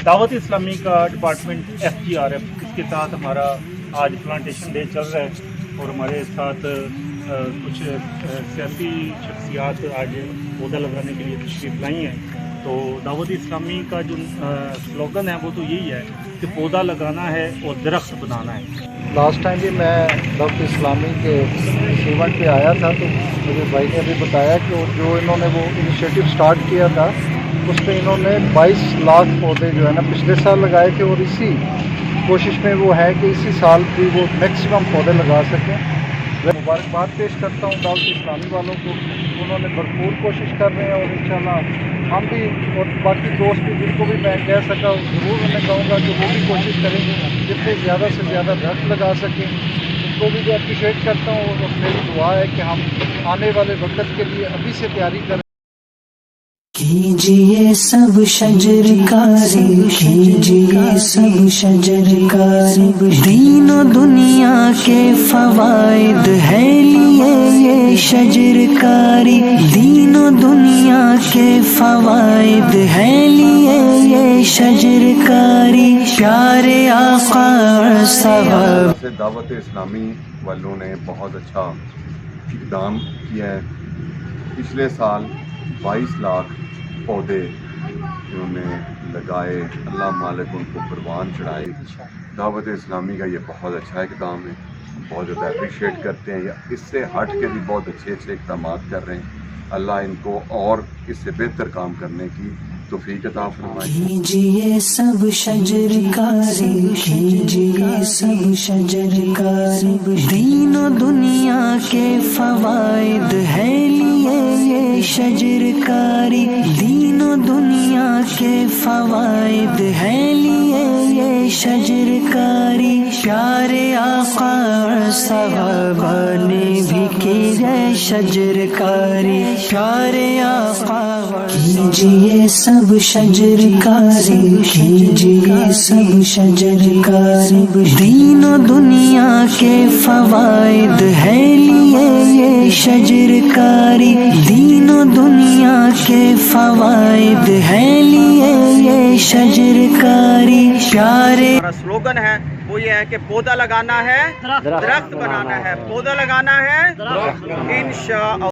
دعوت اسلامی کا ڈپارٹمنٹ FGRF اس کے ساتھ ہمارا آج پلانٹیشن ڈے چل رہا ہے اور ہمارے ساتھ کچھ سیاسی شخصیات آج پودا لگانے کے لیے تشریف لائی ہیں. تو دعوت اسلامی کا جو سلوگن ہے وہ تو یہی ہے کہ پودا لگانا ہے اور درخت بنانا ہے. لاسٹ ٹائم بھی میں دعوت اسلامی کے ایونٹ پہ آیا تھا تو مجھے بھائی نے بھی بتایا کہ جو انہوں نے وہ انیشیٹو سٹارٹ کیا تھا اس میں انہوں نے 22 لاکھ پودے جو ہے نا پچھلے سال لگائے تھے اور اسی کوشش میں وہ ہے کہ اسی سال بھی وہ میکسیمم پودے لگا سکیں. میں مبارکباد پیش کرتا ہوں دعوت اسلامی والوں کو. انہوں نے بھرپور کوشش کر رہے ہیں اور انشاءاللہ ہم بھی اور باقی دوست بھی جن کو بھی میں کہہ سکا ضرور انہیں کہوں گا کہ وہ بھی کوشش کریں جتنے زیادہ سے زیادہ درخت لگا سکیں. ان کو بھی اپریشیٹ کرتا ہوں اور میری دعا ہے کہ ہم آنے والے وقت کے لیے ابھی سے تیاری کریں. کیجئے سب شجر کاری، کیجئے سب شجر کاری، دین و دنیا کے فوائد ہے لیے یہ شجر کاری، دین و دنیا کے فوائد ہے لیے یہ شجر کاری، پیارے آقا صاحب. دعوت اسلامی والوں نے بہت اچھا اقدام کیا ہے. پچھلے سال 22 لاکھ پودے انہوں نے لگائے. اللہ مالک ان کو قربان چڑھائے. دعوت اسلامی کا یہ بہت اچھا اقدام ہے. بہت زیادہ اپریشیٹ کرتے ہیں. اس سے ہٹ کے بھی بہت اچھے اچھے اقدامات کر رہے ہیں. اللہ ان کو اور اس سے بہتر کام کرنے کی توفیق عطا فرمائے. کیجئے سب شجر کاری، کیجئے سب شجر کاری، دین و دنیا کے فوائد ہے لیے یہ شجر کاری، دین و دنیا کے فوائد ہے لیے یہ شجر کاری، پیارے آقا صحابہ نے بھی کی ہے شجر کاری، پیارے آقا. کیجئے سب شجر کاری، کیجئے سب شجر کاری، دین و دنیا کے فوائد ہے لیے یہ شجر کاری، دین و دنیا کے فوائد ہے لیے یہ شجر کاری، پیارے. ہمارا سلوگن ہے وہ یہ ہے کہ پودا لگانا ہے درخت بنانا ہے، پودا لگانا ہے انشاءاللہ.